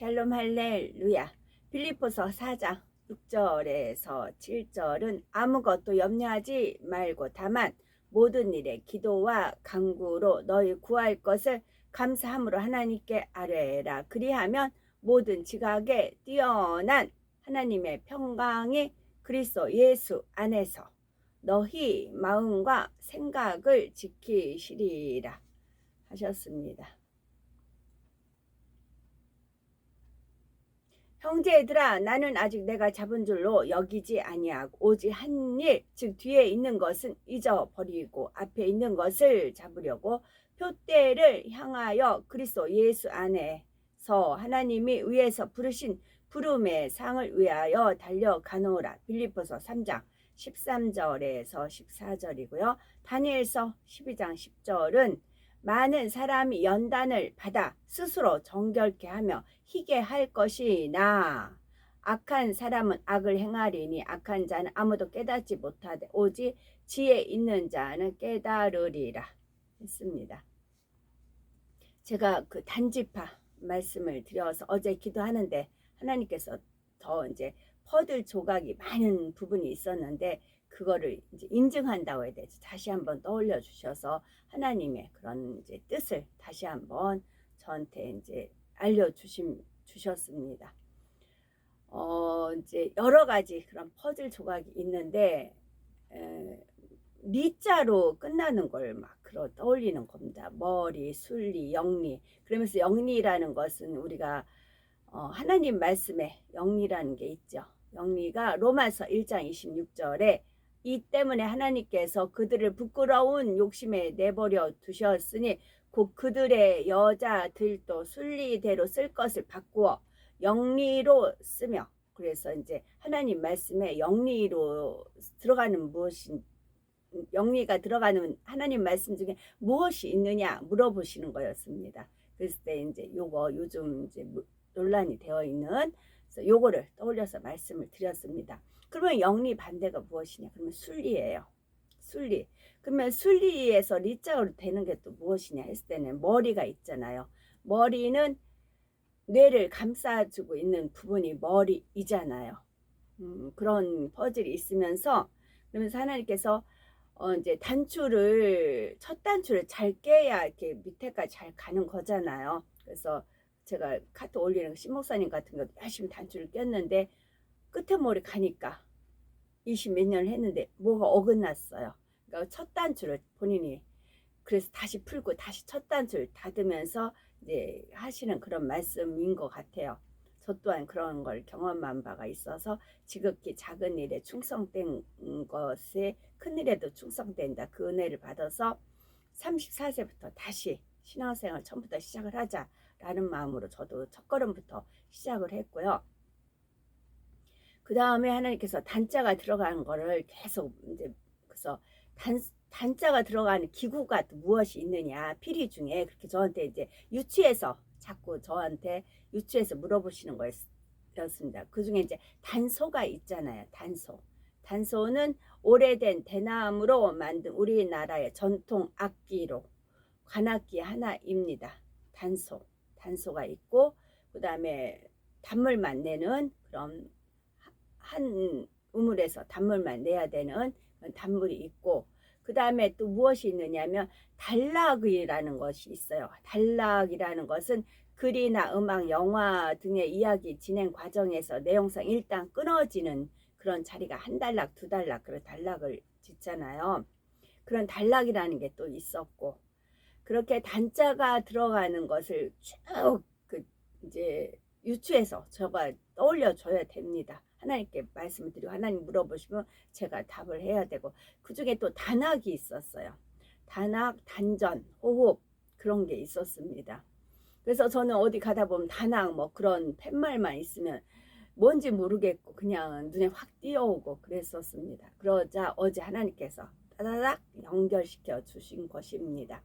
샬롬 할렐루야. 빌립보서 4장 6절에서 7절은 아무것도 염려하지 말고 다만 모든 일에 기도와 간구로 너희 구할 것을 감사함으로 하나님께 아뢰라. 그리하면 모든 지각에 뛰어난 하나님의 평강이 그리스도 예수 안에서 너희 마음과 생각을 지키시리라 하셨습니다. 형제들아, 나는 아직 내가 잡은 줄로 여기지 아니하고 오직 한 일, 즉 뒤에 있는 것은 잊어버리고 앞에 있는 것을 잡으려고 표대를 향하여 그리스도 예수 안에서 하나님이 위에서 부르신 부름의 상을 위하여 달려가노라. 빌립보서 3장 13절에서 14절이고요. 다니엘서 12장 10절은 많은 사람이 연단을 받아 스스로 정결케 하며 희게 할 것이나 악한 사람은 악을 행하리니 악한 자는 아무도 깨닫지 못하되 오직 지혜 있는 자는 깨달으리라 했습니다. 제가 그 단지파 말씀을 드려서 어제 기도하는데 하나님께서 더 이제 퍼즐 조각이 많은 부분이 있었는데 그거를 이제 인증한다고 해야 되지. 다시 한번 떠올려 주셔서 하나님의 그런 이제 뜻을 다시 한번 저한테 이제 주셨습니다. 이제 여러 가지 그런 퍼즐 조각이 있는데 리자로 끝나는 걸 막 떠올리는 겁니다. 머리, 순리, 영리. 그러면서 영리라는 것은 우리가 하나님 말씀에 영리라는 게 있죠. 영리가 로마서 1장 26절에 이 때문에 하나님께서 그들을 부끄러운 욕심에 내버려 두셨으니 곧 그들의 여자들도 순리대로 쓸 것을 바꾸어 영리로 쓰며, 그래서 이제 하나님 말씀에 영리로 들어가는 영리가 들어가는 하나님 말씀 중에 무엇이 있느냐 물어보시는 거였습니다. 그랬을 때 이제 요거 요즘 이제 논란이 되어 있는, 그래서 요거를 떠올려서 말씀을 드렸습니다. 그러면 영리 반대가 무엇이냐? 그러면 순리예요. 순리. 그러면 순리에서 리자로 되는 게 또 무엇이냐 했을 때는 머리가 있잖아요. 머리는 뇌를 감싸주고 있는 부분이 머리이잖아요. 그런 퍼즐이 있으면서, 그러면서 하나님께서 이제 첫 단추를 잘 깨야 이렇게 밑에까지 잘 가는 거잖아요. 그래서 제가 카톡 올리는 신목사님 같은 거 열심히 단추를 꼈는데 끝에 머리 가니까 20 몇 년을 했는데 뭐가 어긋났어요. 그러니까 첫 단추를 본인이 그래서 다시 풀고 다시 첫 단추를 닫으면서 이제 하시는 그런 말씀인 것 같아요. 저 또한 그런 걸 경험한 바가 있어서 지극히 작은 일에 충성된 것에 큰 일에도 충성된다. 그 은혜를 받아서 34세부터 다시 신앙생활 처음부터 시작을 하자라는 마음으로 저도 첫걸음부터 시작을 했고요. 그 다음에 하나님께서 단자가 들어가는 거를 계속 이제, 그래서 단자가 들어가는 기구가 또 무엇이 있느냐, 피리 중에 그렇게 저한테 이제 유치해서 자꾸 저한테 유치해서 물어보시는 거였습니다. 그 중에 이제 단소가 있잖아요. 단소는 오래된 대나무로 만든 우리나라의 전통 악기로 관악기 하나입니다. 단소가 있고, 그 다음에 단물만 내는 그런 한 우물에서 단물만 내야 되는 단물이 있고, 그 다음에 또 무엇이 있느냐면 단락이라는 것이 있어요. 단락이라는 것은 글이나 음악, 영화 등의 이야기 진행 과정에서 내용상 일단 끊어지는 그런 자리가 한 단락, 두 단락, 그런 단락을 짓잖아요. 그런 단락이라는 게 또 있었고, 그렇게 단자가 들어가는 것을 쭉 이제 유추해서 저가 떠올려 줘야 됩니다. 하나님께 말씀을 드리고 하나님 물어보시면 제가 답을 해야 되고, 그 중에 또 단학이 있었어요. 단학, 단전, 호흡, 그런 게 있었습니다. 그래서 저는 어디 가다 보면 단학 뭐 그런 팻말만 있으면 뭔지 모르겠고 그냥 눈에 확 띄어오고 그랬었습니다. 그러자 어제 하나님께서 따다닥 연결시켜 주신 것입니다.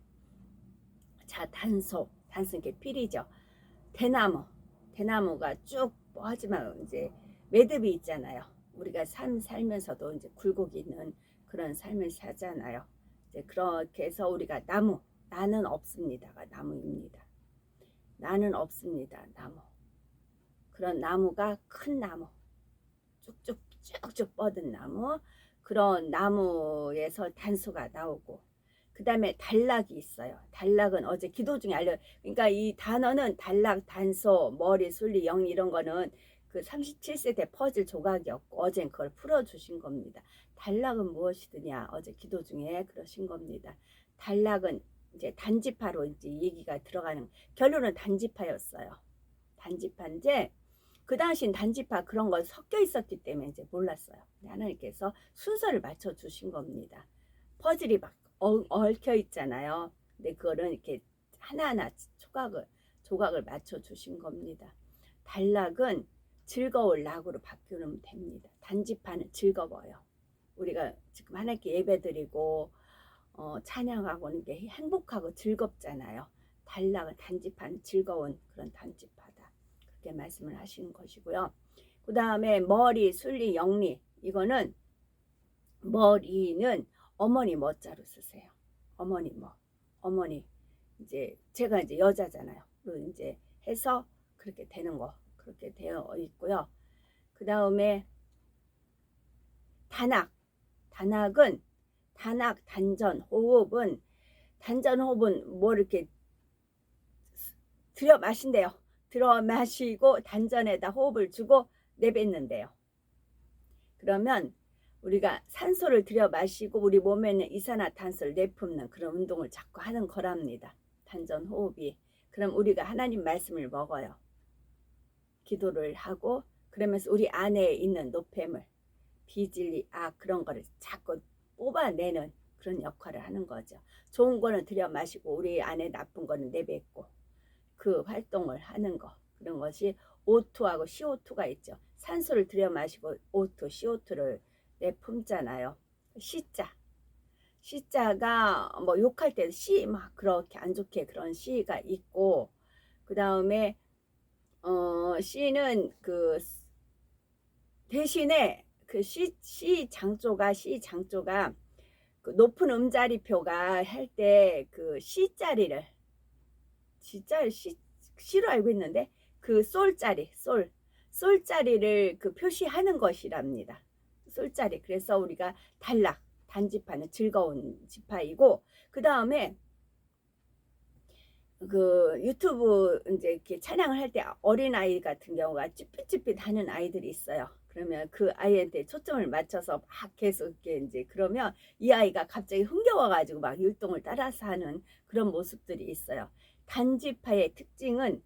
자, 단순 게 필이죠. 대나무가 쭉 뻗지만 이제 매듭이 있잖아요. 우리가 살면서도 이제 굴곡이 있는 그런 삶을 사잖아요. 이제 그렇게 해서 우리가 나는 없습니다가 나무입니다. 나는 없습니다. 나무. 그런 나무가 큰 나무, 쭉쭉 뻗은 나무, 그런 나무에서 단소가 나오고, 그 다음에 단락이 있어요. 단락은 어제 기도 중에 그러니까 이 단어는 단락, 단소, 머리, 순리, 영리 이런 거는 그 37세대 퍼즐 조각이었고 어젠 그걸 풀어주신 겁니다. 단락은 무엇이더냐 어제 기도 중에 그러신 겁니다. 단락은 이제 단지파로 이제 얘기가 들어가는, 결론은 단지파였어요. 단지파인데 그 당시엔 단지파 그런 거 섞여 있었기 때문에 이제 몰랐어요. 하나님께서 순서를 맞춰 주신 겁니다. 퍼즐이 막 얽혀 있잖아요. 근데 그거는 이렇게 하나하나 조각을 맞춰 주신 겁니다. 단락은 즐거울 낙으로 바꾸면 됩니다. 단지파는 즐거워요. 우리가 지금 하나님께 예배드리고 찬양하고 하는 게 행복하고 즐겁잖아요. 단락은 단지파는 즐거운 그런 단지파다. 그렇게 말씀을 하시는 것이고요. 그 다음에 머리, 순리, 영리, 이거는 머리는 어머니 머자로 쓰세요. 어머니 어머니 이제 제가 이제 여자잖아요. 그리고 이제 해서 그렇게 되는 거 그렇게 되어 있고요. 그 다음에 단악은 단악, 단전, 호흡은 뭐 이렇게 들여 마신대요. 들어 마시고 단전에다 호흡을 주고 내뱉는데요. 그러면 우리가 산소를 들여 마시고 우리 몸에는 이산화탄소를 내뿜는 그런 운동을 자꾸 하는 거랍니다. 단전 호흡이. 그럼 우리가 하나님 말씀을 먹어요. 기도를 하고 그러면서 우리 안에 있는 노폐물, 비진리, 그런 거를 자꾸 뽑아내는 그런 역할을 하는 거죠. 좋은 거는 들여 마시고 우리 안에 나쁜 거는 내뱉고 그 활동을 하는 거. 그런 것이 O2하고 CO2가 있죠. 산소를 들여 마시고 O2, CO2를 내뿜잖아요. 시자가 뭐 욕할 때 시 막 그렇게 안 좋게 그런 시가 있고, 그 다음에 시는 그 대신에 그 시 장조가 그 높은 음자리표가 할 때 그 시자리를 시로 알고 있는데 그 솔자리를 그 표시하는 것이랍니다. 솔자리. 그래서 우리가 단지파는 즐거운 지파이고, 그 다음에 그 유튜브 이제 이렇게 찬양을 할 때 어린아이 같은 경우가 쭈삣쭈삣 하는 아이들이 있어요. 그러면 그 아이한테 초점을 맞춰서 막 계속 이렇게 이제 그러면 이 아이가 갑자기 흥겨워가지고 막 율동을 따라서 하는 그런 모습들이 있어요. 단지파의 특징은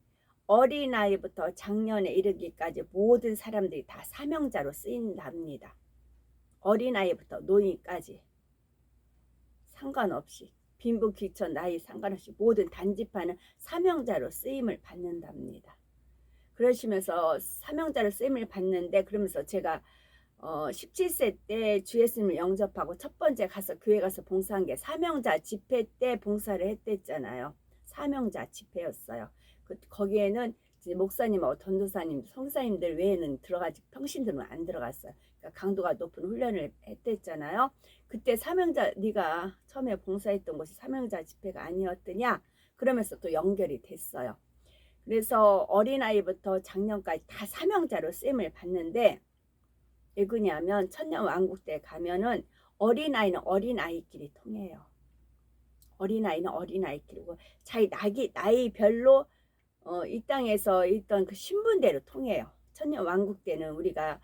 어린아이부터 장년에 이르기까지 모든 사람들이 다 사명자로 쓰인답니다. 어린아이부터 노인까지 상관없이 빈부 귀천 나이 상관없이 모든 단지파는 사명자로 쓰임을 받는답니다. 그러시면서 사명자로 쓰임을 받는데, 그러면서 제가 17세 때 주 예수님을 영접하고 첫 번째 가서 교회 가서 봉사한 게 사명자 집회 때 봉사를 했댔잖아요. 사명자 집회였어요. 거기에는 이제 목사님하고 전도사님, 성사님들 외에는 들어가지 평신들은 안 들어갔어요. 그러니까 강도가 높은 훈련을 했댔잖아요. 그때 사명자, 네가 처음에 봉사했던 곳이 사명자 집회가 아니었더냐? 그러면서 또 연결이 됐어요. 그래서 어린아이부터 장년까지 다 사명자로 쓰임을 받는데, 왜 그러냐면 천년왕국 때 가면은 어린아이는 어린아이끼리 통해요. 어린아이는 어린아이끼리고 자기 나이별로 이 땅에서 있던 그 신분대로 통해요. 천년왕국 때는 우리가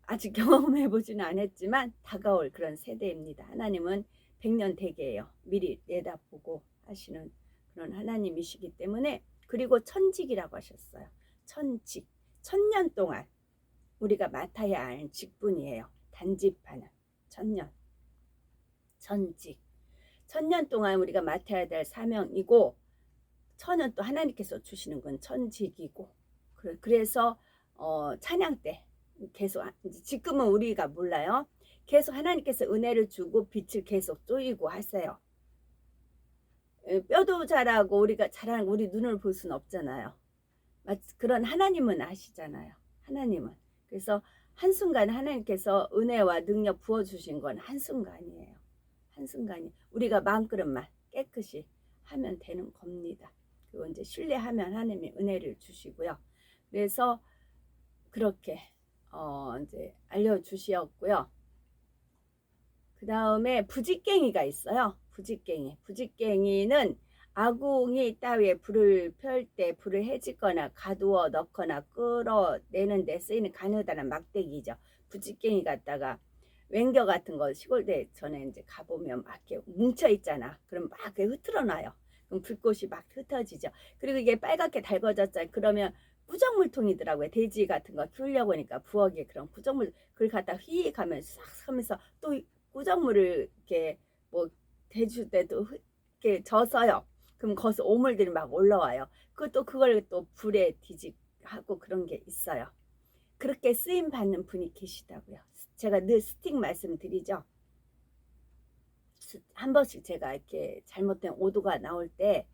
아직 경험해보지는 않았지만 다가올 그런 세대입니다. 하나님은 100년 대계예요. 미리 내다보고 하시는 그런 하나님이시기 때문에. 그리고 천직이라고 하셨어요. 천직. 1000년 동안 우리가 맡아야 할 직분이에요. 단지파는 천직. 1000년 동안 우리가 맡아야 될 사명이고, 천은 또 하나님께서 주시는 건 천직이고, 그래서 찬양 때 계속, 지금은 우리가 몰라요. 계속 하나님께서 은혜를 주고 빛을 계속 쪼이고 하세요. 뼈도 자라고 우리가 자라는 거 우리 눈을 볼 수는 없잖아요. 그런 하나님은 아시잖아요. 하나님은. 그래서 한순간 하나님께서 은혜와 능력 부어주신 건 한순간이에요. 한순간이. 우리가 마음그릇만 깨끗이 하면 되는 겁니다. 그리고 이제 신뢰하면 하나님이 은혜를 주시고요. 그래서 그렇게 이제 알려주시었고요. 그 다음에 부직갱이가 있어요. 부직갱이는 아궁이 따위에 불을 펼 때 불을 해지거나 가두어 넣거나 끌어내는 데 쓰이는 가느다란 막대기죠. 부직갱이 갖다가 웽겨 같은 거 시골에 전에 이제 가보면 막 이렇게 뭉쳐 있잖아. 그럼 막 흐트러 놔요. 그럼 불꽃이 막 흩어지죠. 그리고 이게 빨갛게 달궈졌잖아요. 그러면 구정물통이더라고요. 돼지 같은 거 키우려고 하니까 부엌에 그런 구정물 그걸 갖다 휘 가면 싹 하면서 또 구정물을 이렇게 뭐 대줄 때도 이렇게 져서요. 그럼 거기서 오물들이 막 올라와요. 그걸 또 불에 뒤집하고 그런 게 있어요. 그렇게 쓰임 받는 분이 계시다고요. 제가 늘 스틱 말씀드리죠. 한 번씩 제가 이렇게 잘못된 오도가 나올 때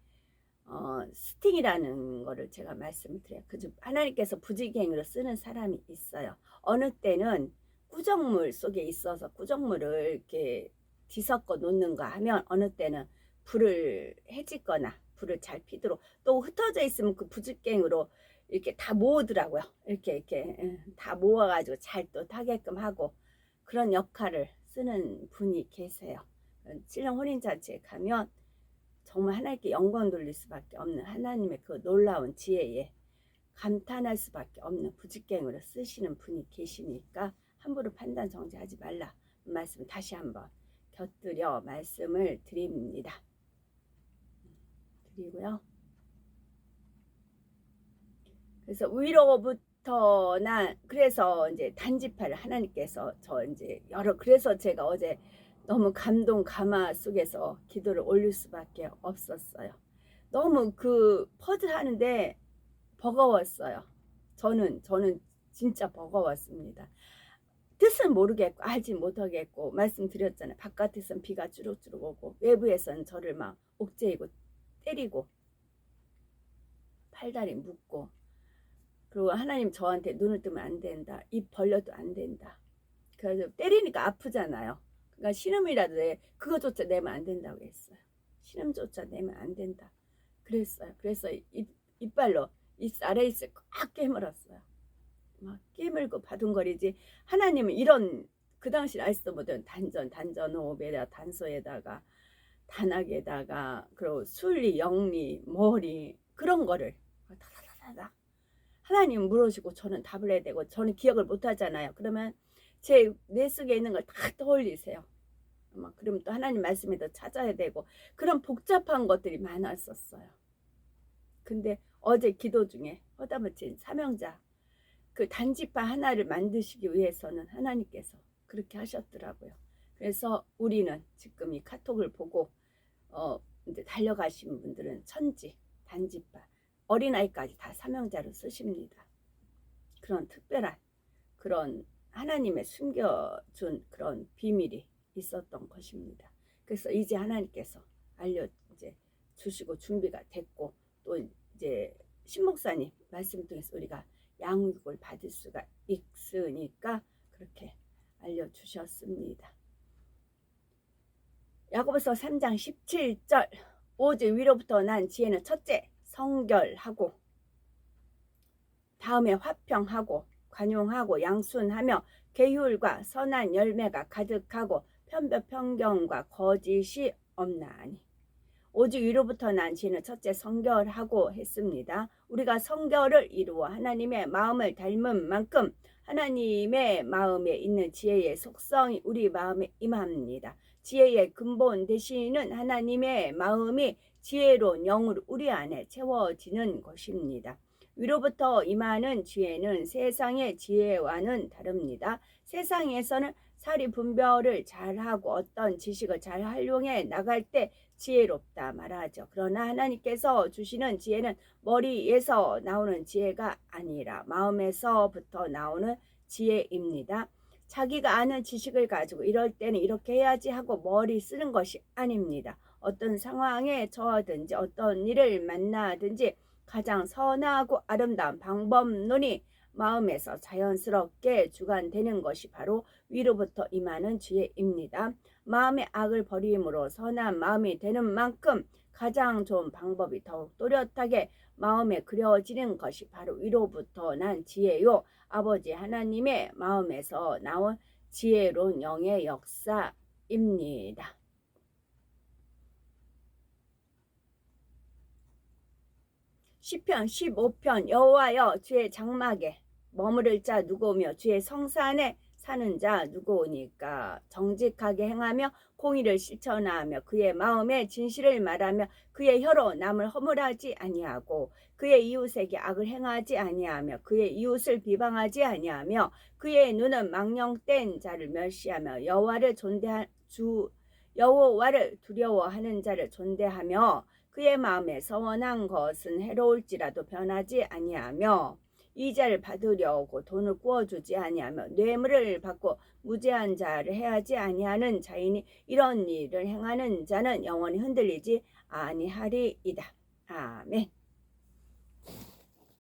스틱이라는 거를 제가 말씀드려요. 그죠? 하나님께서 부지갱으로 쓰는 사람이 있어요. 어느 때는 구정물 속에 있어서 구정물을 이렇게 뒤섞어 놓는가 하면 어느 때는 불을 해지거나 불을 잘 피도록 또 흩어져 있으면 그 부지갱으로 이렇게 다 모으더라고요. 이렇게 다 모아가지고 잘 또 타게끔 하고 그런 역할을 쓰는 분이 계세요. 신령 혼인잔치에 가면 정말 하나님께 영광 돌릴 수밖에 없는 하나님의 그 놀라운 지혜에 감탄할 수밖에 없는 부직갱으로 쓰시는 분이 계시니까 함부로 판단 정지하지 말라 말씀 다시 한번 곁들여 말씀을 드립니다. 드리고요. 그래서 위로부터 그래서 이제 단지파를 하나님께서 그래서 제가 어제 너무 감동 감화 속에서 기도를 올릴 수밖에 없었어요. 너무 그 퍼즐 하는데 버거웠어요. 저는 진짜 버거웠습니다. 뜻은 모르겠고 알지 못하겠고 말씀드렸잖아요. 바깥에선 비가 주룩주룩 오고 외부에선 저를 막 옥죄이고 때리고 팔다리 묶고 그리고 하나님 저한테 눈을 뜨면 안 된다. 입 벌려도 안 된다. 그래서 때리니까 아프잖아요. 그러니까 신음이라도 그거조차 내면 안 된다고 했어요. 신음조차 내면 안 된다. 그랬어요. 그래서 이빨로 입 아래 입술 꽉 깨물었어요. 막 깨물고 바둥거리지. 하나님은 이런 그 당시 알지도 못한 단전 호흡에다 단소에다가 단악에다가 그리고 술리 영리 머리 그런 거를 다다다다 하나님 물으시고 저는 답을 해야 되고 저는 기억을 못 하잖아요. 그러면 제 뇌 속에 있는 걸 다 떠올리세요. 그러면 또 하나님 말씀에도 찾아야 되고 그런 복잡한 것들이 많았었어요. 근데 어제 기도 중에 허다못진 사명자 그 단지파 하나를 만드시기 위해서는 하나님께서 그렇게 하셨더라고요. 그래서 우리는 지금 이 카톡을 보고 이제 달려가신 분들은 천지 단지파 어린아이까지 다 사명자로 쓰십니다. 그런 특별한 그런 하나님의 숨겨준 그런 비밀이 있었던 것입니다. 그래서 이제 하나님께서 이제 주시고 준비가 됐고 또 이제 신목사님 말씀 통해서 우리가 양육을 받을 수가 있으니까 그렇게 알려주셨습니다. 야고보서 3장 17절 오직 위로부터 난 지혜는 첫째 성결하고 다음에 화평하고 관용하고 양순하며 계율과 선한 열매가 가득하고 편견과 거짓이 없나니 오직 위로부터 난 지혜는 첫째 성결하고 했습니다. 우리가 성결을 이루어 하나님의 마음을 닮은 만큼 하나님의 마음에 있는 지혜의 속성이 우리 마음에 임합니다. 지혜의 근본 되시는 하나님의 마음이 지혜로운 영으로 우리 안에 채워지는 것입니다. 위로부터 임하는 지혜는 세상의 지혜와는 다릅니다. 세상에서는 사리 분별을 잘하고 어떤 지식을 잘 활용해 나갈 때 지혜롭다 말하죠. 그러나 하나님께서 주시는 지혜는 머리에서 나오는 지혜가 아니라 마음에서부터 나오는 지혜입니다. 자기가 아는 지식을 가지고 이럴 때는 이렇게 해야지 하고 머리 쓰는 것이 아닙니다. 어떤 상황에 처하든지 어떤 일을 만나든지 가장 선하고 아름다운 방법론이 마음에서 자연스럽게 주관되는 것이 바로 위로부터 임하는 지혜입니다. 마음의 악을 버림으로 선한 마음이 되는 만큼 가장 좋은 방법이 더욱 또렷하게 마음에 그려지는 것이 바로 위로부터 난 지혜요 아버지 하나님의 마음에서 나온 지혜로운 영의 역사입니다. 시편 15편 여호와여 주의 장막에 머무를 자 누구오며 주의 성산에 사는 자 누구오니까. 정직하게 행하며 공의를 실천하며 그의 마음에 진실을 말하며 그의 혀로 남을 허물하지 아니하고 그의 이웃에게 악을 행하지 아니하며 그의 이웃을 비방하지 아니하며 그의 눈은 망령된 자를 멸시하며 여호와를 두려워하는 자를 존대하며 그의 마음에 서원한 것은 해로울지라도 변하지 아니하며 이자를 받으려고 돈을 구워주지 아니하며 뇌물을 받고 무죄한 자를 해하지 아니하는 자이니 이런 일을 행하는 자는 영원히 흔들리지 아니하리이다. 아멘.